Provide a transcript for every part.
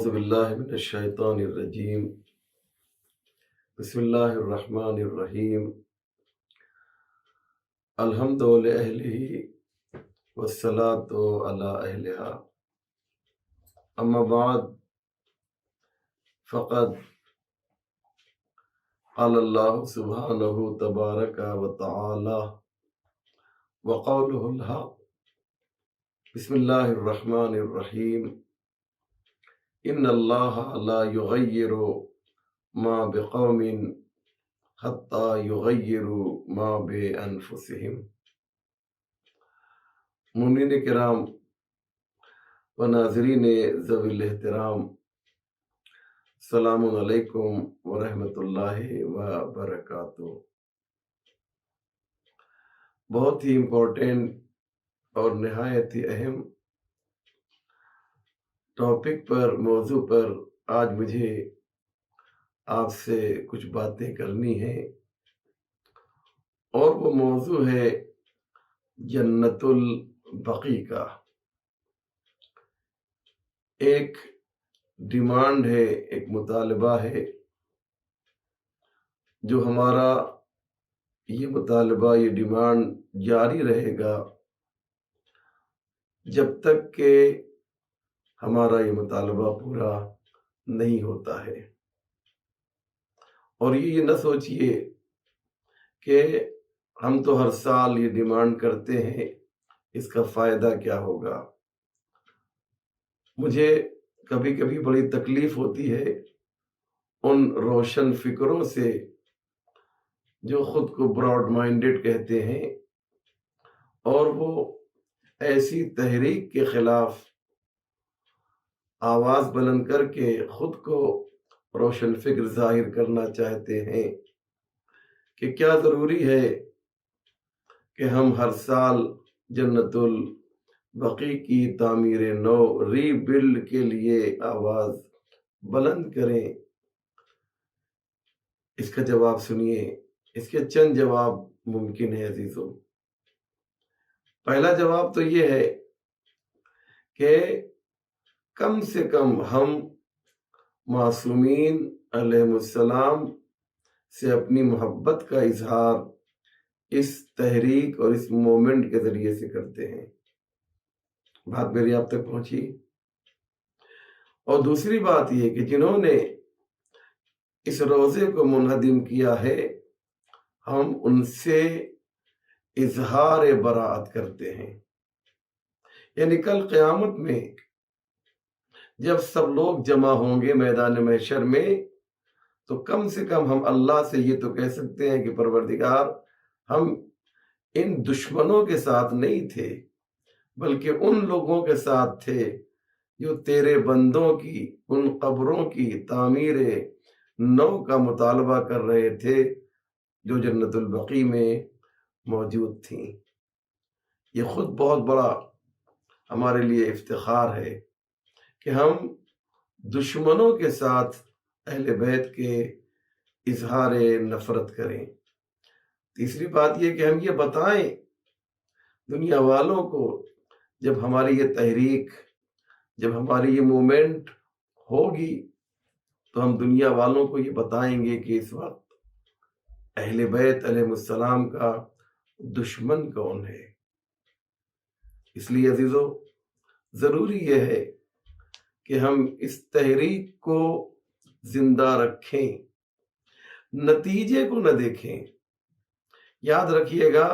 اعوذ باللہ من الشیطان الرجیم بسم اللہ الرحمن الرحیم الحمد للہ والصلاة علی اہلہا اما بعد فقد قال اللہ سبحانہ تبارک و تعالی وقولہ الحق بسم اللہ الرحمن الرحیم ان اللہ لا یغیر ما بقوم حتی یغیروا ما بانفسہم۔ مومنین کرام و ناظرین ذوی الاحترام، السلام علیکم ورحمۃ اللہ وبرکاتہ۔ بہت ہی امپورٹنٹ اور نہایت ہی اہم ٹاپک پر، موضوع پر آج مجھے آپ سے کچھ باتیں کرنی ہیں، اور وہ موضوع ہے جنت البقیع کا۔ ایک ڈیمانڈ ہے، ایک مطالبہ ہے، جو ہمارا یہ مطالبہ، یہ ڈیمانڈ جاری رہے گا جب تک کہ ہمارا یہ مطالبہ پورا نہیں ہوتا ہے۔ اور یہ نہ سوچئے کہ ہم تو ہر سال یہ ڈیمانڈ کرتے ہیں، اس کا فائدہ کیا ہوگا۔ مجھے کبھی کبھی بڑی تکلیف ہوتی ہے ان روشن فکروں سے جو خود کو براڈ مائنڈڈ کہتے ہیں، اور وہ ایسی تحریک کے خلاف آواز بلند کر کے خود کو روشن فکر ظاہر کرنا چاہتے ہیں کہ کیا ضروری ہے کہ ہم ہر سال جنت البقیع کی تعمیر نو، ری بلڈ کے لیے آواز بلند کریں۔ اس کا جواب سنیے، اس کے چند جواب ممکن ہے عزیزوں۔ پہلا جواب تو یہ ہے کہ کم سے کم ہم معصومین علیہ السلام سے اپنی محبت کا اظہار اس تحریک اور اس مومنٹ کے ذریعے سے کرتے ہیں۔ بات میری آپ تک پہنچی؟ اور دوسری بات یہ کہ جنہوں نے اس روزے کو منہدم کیا ہے، ہم ان سے اظہار براءت کرتے ہیں۔ یعنی کل قیامت میں جب سب لوگ جمع ہوں گے میدان محشر میں، تو کم سے کم ہم اللہ سے یہ تو کہہ سکتے ہیں کہ پروردگار، ہم ان دشمنوں کے ساتھ نہیں تھے، بلکہ ان لوگوں کے ساتھ تھے جو تیرے بندوں کی ان قبروں کی تعمیر نو کا مطالبہ کر رہے تھے جو جنت البقیع میں موجود تھیں۔ یہ خود بہت بڑا ہمارے لیے افتخار ہے کہ ہم دشمنوں کے ساتھ اہل بیت کے اظہار نفرت کریں۔ تیسری بات یہ کہ ہم یہ بتائیں دنیا والوں کو، جب ہماری یہ تحریک، جب ہماری یہ مومنٹ ہوگی، تو ہم دنیا والوں کو یہ بتائیں گے کہ اس وقت اہل بیت علیہ السلام کا دشمن کون ہے۔ اس لیے عزیزو، ضروری یہ ہے کہ ہم اس تحریک کو زندہ رکھیں، نتیجے کو نہ دیکھیں۔ یاد رکھیے گا،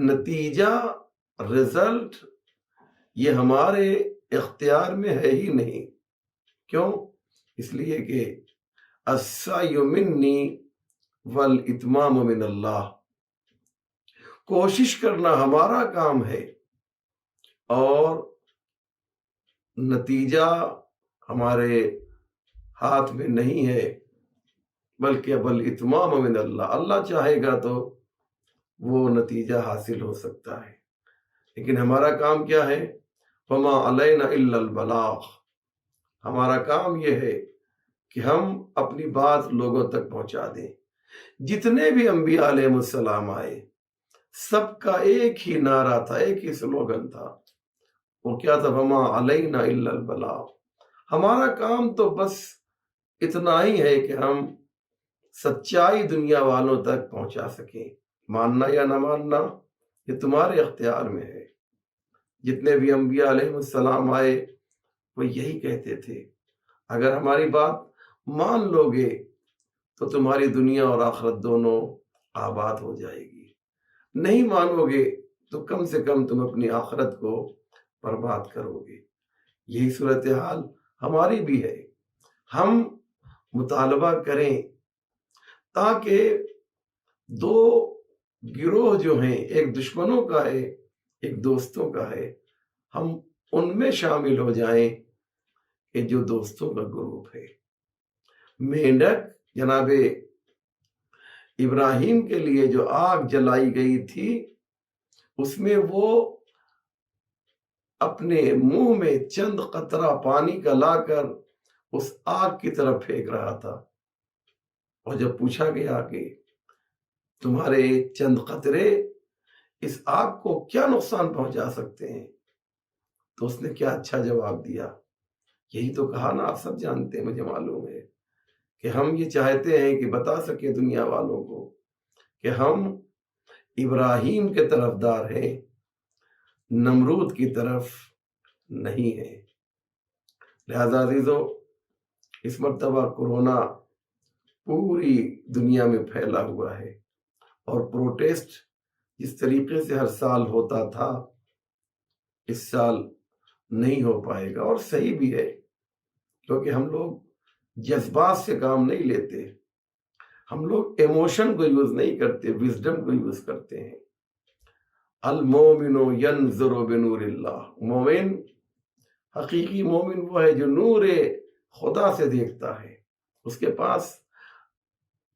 نتیجہ، رزلٹ، یہ ہمارے اختیار میں ہے ہی نہیں۔ کیوں؟ اس لیے کہ السعی منی والاتمام من اللہ، کوشش کرنا ہمارا کام ہے اور نتیجہ ہمارے ہاتھ میں نہیں ہے، بلکہ بالاتمام من اللہ، اللہ چاہے گا تو وہ نتیجہ حاصل ہو سکتا ہے۔ لیکن ہمارا کام کیا ہے؟ وما علینا الا البلاغ، ہمارا کام یہ ہے کہ ہم اپنی بات لوگوں تک پہنچا دیں۔ جتنے بھی انبیاء علیہ السلام آئے، سب کا ایک ہی نعرہ تھا، ایک ہی سلوگن تھا، وہ کیا تھا؟ وما علینا الا البلاغ، ہمارا کام تو بس اتنا ہی ہے کہ ہم سچائی دنیا والوں تک پہنچا سکیں. ماننا یا نہ ماننا یہ تمہارے اختیار میں ہے. جتنے بھی انبیاء علیہ السلام آئے وہ یہی کہتے تھے، اگر ہماری بات مان لو گے تو تمہاری دنیا اور آخرت دونوں آباد ہو جائے گی، نہیں مانو گے تو کم سے کم تم اپنی آخرت کو برباد کرو گے. یہی صورتحال ہماری بھی ہے. ہم مطالبہ کریں تاکہ دو گروہ جو ہیں، ایک دشمنوں کا ہے ایک دوستوں کا ہے، ہم ان میں شامل ہو جائیں کہ جو دوستوں کا گروپ ہے. مینڈک جناب ابراہیم کے لیے جو آگ جلائی گئی تھی اس میں وہ اپنے منہ میں چند قطرہ پانی کا لا کر اس آگ کی طرف پھینک رہا تھا، اور جب پوچھا گیا کہ تمہارے چند قطرے اس آگ کو کیا نقصان پہنچا سکتے ہیں، تو اس نے کیا اچھا جواب دیا. یہی تو کہا نا، آپ سب جانتے ہیں، مجھے معلوم ہے کہ ہم یہ چاہتے ہیں کہ بتا سکے دنیا والوں کو کہ ہم ابراہیم کے طرفدار ہیں، نمرود کی طرف نہیں ہیں. لہذا عزیزو، اس مرتبہ کورونا پوری دنیا میں پھیلا ہوا ہے، اور پروٹیسٹ جس طریقے سے ہر سال ہوتا تھا اس سال نہیں ہو پائے گا. اور صحیح بھی ہے، کیونکہ ہم لوگ جذبات سے کام نہیں لیتے، ہم لوگ ایموشن کو یوز نہیں کرتے، وزڈم کو یوز کرتے ہیں. المومن ینظر بنور اللہ، مومن، حقیقی مومن وہ ہے جو نور خدا سے دیکھتا ہے، اس کے پاس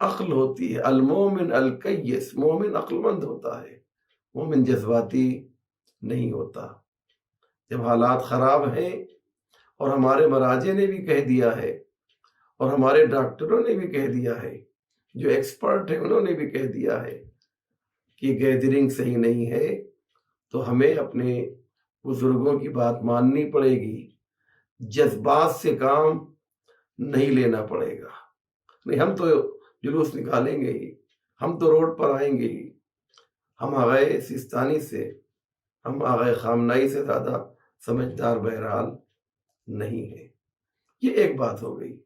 عقل ہوتی ہے. المومن الکیس، مومن عقل مند ہوتا ہے، مومن جذباتی نہیں ہوتا. جب حالات خراب ہیں، اور ہمارے مراجع نے بھی کہہ دیا ہے اور ہمارے ڈاکٹروں نے بھی کہہ دیا ہے، جو ایکسپرٹ ہیں انہوں نے بھی کہہ دیا ہے کہ گیدرنگ صحیح نہیں ہے، تو ہمیں اپنے بزرگوں کی بات ماننی پڑے گی. جذبات سے کام نہیں لینا پڑے گا. نہیں، ہم تو جلوس نکالیں گے ہی، ہم تو روڈ پر آئیں گے ہی. ہم آغائے سیستانی سے، ہم آغائے خامنائی سے زیادہ سمجھدار بہرحال نہیں ہے. یہ ایک بات ہو گئی.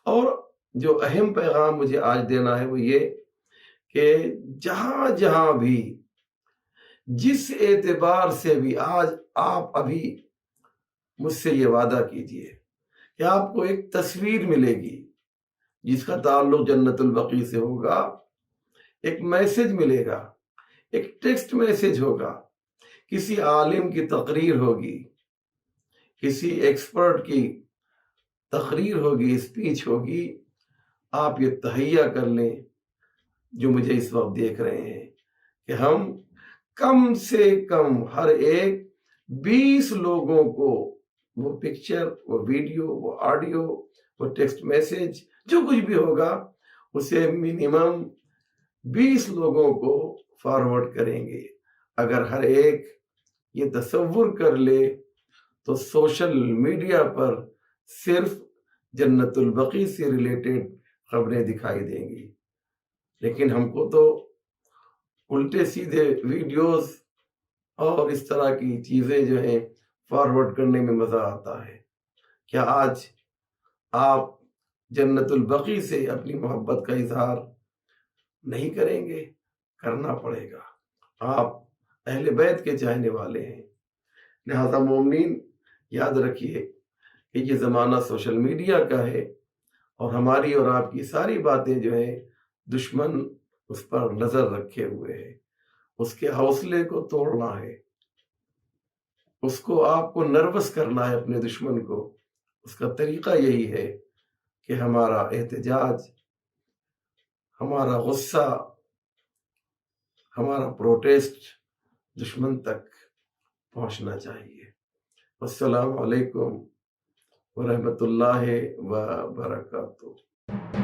اور جو اہم پیغام مجھے آج دینا ہے وہ یہ کہ جہاں جہاں بھی، جس اعتبار سے بھی، آج آپ ابھی مجھ سے یہ وعدہ کیجئے کہ آپ کو ایک تصویر ملے گی جس کا تعلق جنت البقیع سے ہوگا، ایک میسج ملے گا، ایک ٹیکسٹ میسج ہوگا، کسی عالم کی تقریر ہوگی، کسی ایکسپرٹ کی تقریر ہوگی، اسپیچ ہوگی. آپ یہ تہیہ کر لیں جو مجھے اس وقت دیکھ رہے ہیں کہ ہم کم سے کم ہر ایک 20 لوگوں کو وہ پکچر، وہ ویڈیو، وہ آڈیو، وہ ٹیکسٹ میسج، جو کچھ بھی ہوگا اسے منیمم 20 لوگوں کو فارورڈ کریں گے. اگر ہر ایک یہ تصور کر لے تو سوشل میڈیا پر صرف جنت البقیع سے ریلیٹڈ خبریں دکھائی دیں گی. لیکن ہم کو تو الٹے سیدھے ویڈیوز اور اس طرح کی چیزیں جو ہیں فارورڈ کرنے میں مزہ آتا ہے. کیا آج آپ جنت البقیع سے اپنی محبت کا اظہار نہیں کریں گے؟ کرنا پڑے گا. آپ اہل بیت کے چاہنے والے ہیں، لہذا مومنین یاد رکھیے کہ یہ زمانہ سوشل میڈیا کا ہے، اور ہماری اور آپ کی ساری باتیں جو ہیں دشمن اس پر نظر رکھے ہوئے ہے. اس کے حوصلے کو توڑنا ہے، اس کو آپ کو نروس کرنا ہے اپنے دشمن کو. اس کا طریقہ یہی ہے کہ ہمارا احتجاج، ہمارا غصہ، ہمارا پروٹیسٹ دشمن تک پہنچنا چاہیے. السلام علیکم ورحمۃ اللہ وبرکاتہ.